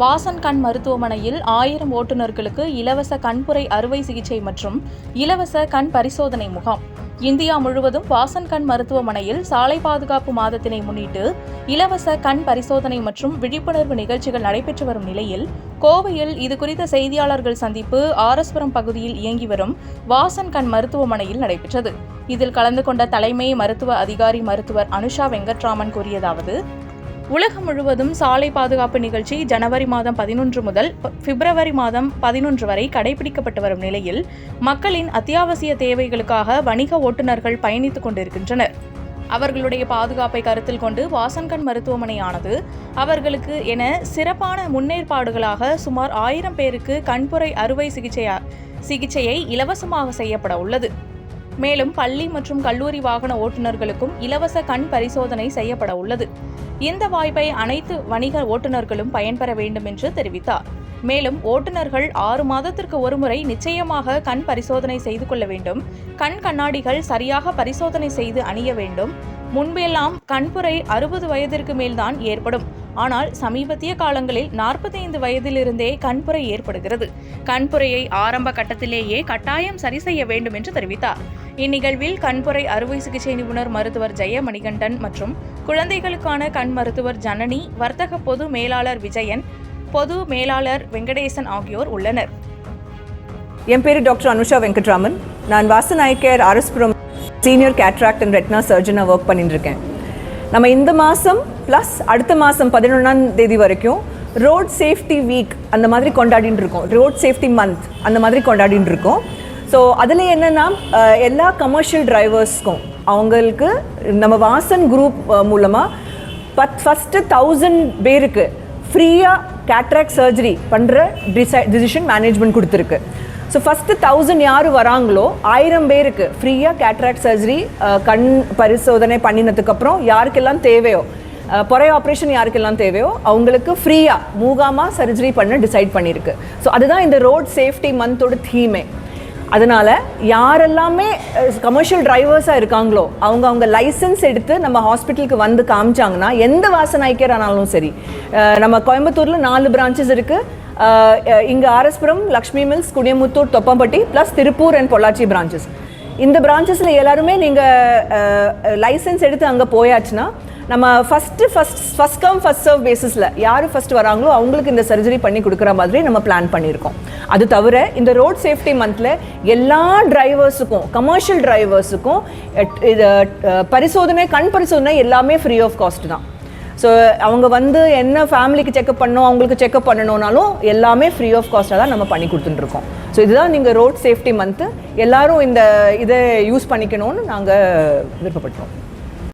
வாசன் கண் மருத்துவமனையில் 1000 ஓட்டுநர்களுக்கு இலவச கண்புரை அறுவை சிகிச்சை மற்றும் இலவச கண் பரிசோதனை முகாம். இந்தியா முழுவதும் வாசன் கண் மருத்துவமனையில் சாலை பாதுகாப்பு மாதத்தினை முன்னிட்டு இலவச கண் பரிசோதனை மற்றும் விழிப்புணர்வு நிகழ்ச்சிகள் நடைபெற்று வரும் நிலையில், கோவையில் இதுகுறித்த செய்தியாளர்கள் சந்திப்பு ஆர்எஸ்புரம் பகுதியில் இயங்கி வரும் வாசன் கண் மருத்துவமனையில் நடைபெற்றது. இதில் கலந்து கொண்ட தலைமை மருத்துவ அதிகாரி மருத்துவர் அனுஷா வெங்கட்ராமன் கூறியதாவது: உலகம் முழுவதும் சாலை பாதுகாப்பு நிகழ்ச்சி ஜனவரி மாதம் 11 முதல் பிப்ரவரி மாதம் 11 வரை கடைபிடிக்கப்பட்டு வரும் நிலையில், மக்களின் அத்தியாவசிய தேவைகளுக்காக வணிக ஓட்டுநர்கள் பயணித்துக் கொண்டிருக்கின்றனர். அவர்களுடைய பாதுகாப்பை கருத்தில் கொண்டு வாசன் கண் மருத்துவமனையானது அவர்களுக்கு என சிறப்பான முன்னேற்பாடுகளாக சுமார் 1000 பேருக்கு கண்புரை அறுவை சிகிச்சையை இலவசமாக செய்யப்பட உள்ளது. மேலும் பள்ளி மற்றும் கல்லூரி வாகன ஓட்டுநர்களுக்கும் இலவச கண் பரிசோதனை செய்யப்பட உள்ளது. இந்த வாய்ப்பை அனைத்து வணிக ஓட்டுநர்களும் பயன்பெற வேண்டும் என்று தெரிவித்தார். மேலும் ஓட்டுநர்கள் 6 மாதத்திற்கு ஒருமுறை நிச்சயமாக கண் பரிசோதனை செய்து கொள்ள வேண்டும். கண் கண்ணாடிகள் சரியாக பரிசோதனை செய்து அணிய வேண்டும். முன்பெல்லாம் கண்புரை 60 வயதிற்கு மேல்தான் ஏற்படும். ஆனால் சமீபத்திய காலங்களில் 45 வயதிலிருந்தே கண்புரை ஏற்படுகிறது. கண்புரையை ஆரம்ப கட்டத்திலேயே கட்டாயம் சரி செய்ய வேண்டும் என்று தெரிவித்தார். இந்நிகழ்வில் கண்புரை அறுவை சிகிச்சை நிபுணர் மருத்துவர் ஜெய மணிகண்டன் மற்றும் குழந்தைகளுக்கான கண் மருத்துவர் ஜனனி, வர்த்தக பொது மேலாளர் விஜயன், பொது மேலாளர் வெங்கடேசன் ஆகியோர் உள்ளனர். என் பேரு டாக்டர் அனுஷா வெங்கட்ராமன். நான் Vasan eye care RS Puram senior cataract and retina சர்ஜனாக ஒர்க் பண்ணிட்டு இருக்கேன். நம்ம இந்த மாதம் ப்ளஸ் அடுத்த மாதம் 11ஆம் தேதி வரைக்கும் ரோட் சேஃப்டி வீக் அந்த மாதிரி கொண்டாடிட்டு இருக்கோம். ரோட் சேஃப்டி மந்த் அந்த மாதிரி கொண்டாடிட்டு இருக்கோம். ஸோ அதில் என்னென்னா, எல்லா கமர்ஷியல் டிரைவர்ஸ்க்கும் அவங்களுக்கு நம்ம வாசன் குரூப் மூலமாக ஃபஸ்ட்டு 1000 பேருக்கு ஃப்ரீயாக கேட்ராக்ட் சர்ஜரி பண்ணுற டிசிஷன் மேனேஜ்மெண்ட் கொடுத்துருக்கு. ஸோ ஃபஸ்ட்டு 1000 யார் வராங்களோ 1000 பேருக்கு ஃப்ரீயாக கேட்ராக்ட் சர்ஜரி கண் பரிசோதனை பண்ணினதுக்கப்புறம் யாருக்கெல்லாம் தேவையோ, பொறை ஆப்ரேஷன் யாருக்கெல்லாம் தேவையோ அவங்களுக்கு ஃப்ரீயாக மூகாமாக சர்ஜரி பண்ண டிசைட் பண்ணியிருக்கு. ஸோ அதுதான் இந்த ரோட் சேஃப்டி மந்தோட தீமே. அதனால் யாரெல்லாமே கமர்ஷியல் டிரைவர்ஸாக இருக்காங்களோ அவங்க லைசன்ஸ் எடுத்து நம்ம ஹாஸ்பிட்டலுக்கு வந்து காமிச்சாங்கன்னா, எந்த வாசன் ஐ கேர் ஆனாலும் சரி, நம்ம கோயம்புத்தூரில் 4 பிரான்ச்சஸ் இருக்குது. இங்கே RS Puram, Lakshmi Mills, Kuniyamuthur, Thoppampatti plus Tiruppur and Pollachi branches. இந்த பிரான்ச்சஸில் எல்லாருமே நீங்கள் லைசன்ஸ் எடுத்து அங்கே போயாச்சுன்னா, நம்ம ஃபஸ்ட் கம் ஃபஸ்ட் சர்வ் பேசிஸில் யார் ஃபஸ்ட் வராங்களோ அவங்களுக்கு இந்த சர்ஜரி பண்ணி கொடுக்குற மாதிரி நம்ம பிளான் பண்ணியிருக்கோம். அது தவிர இந்த ரோட் சேஃப்டி மந்தில் எல்லா டிரைவர்ஸுக்கும், கமர்ஷியல் டிரைவர்ஸுக்கும் பரிசோதனை, கண் பரிசோதனை எல்லாமே ஃப்ரீ ஆஃப் காஸ்ட் தான். ஸோ அவங்க வந்து என்ன ஃபேமிலிக்கு செக்அப் பண்ணணும், அவங்களுக்கு செக்அப் பண்ணணும்னாலும் எல்லாமே ஃப்ரீ ஆஃப் காஸ்ட்டாக தான் நம்ம பண்ணி கொடுத்துட்டுருக்கோம். ஸோ இதுதான் நீங்கள் ரோட் சேஃப்டி மந்த்து. எல்லோரும் இதை யூஸ் பண்ணிக்கணும்னு நாங்கள் விருப்பப்பட்டோம்.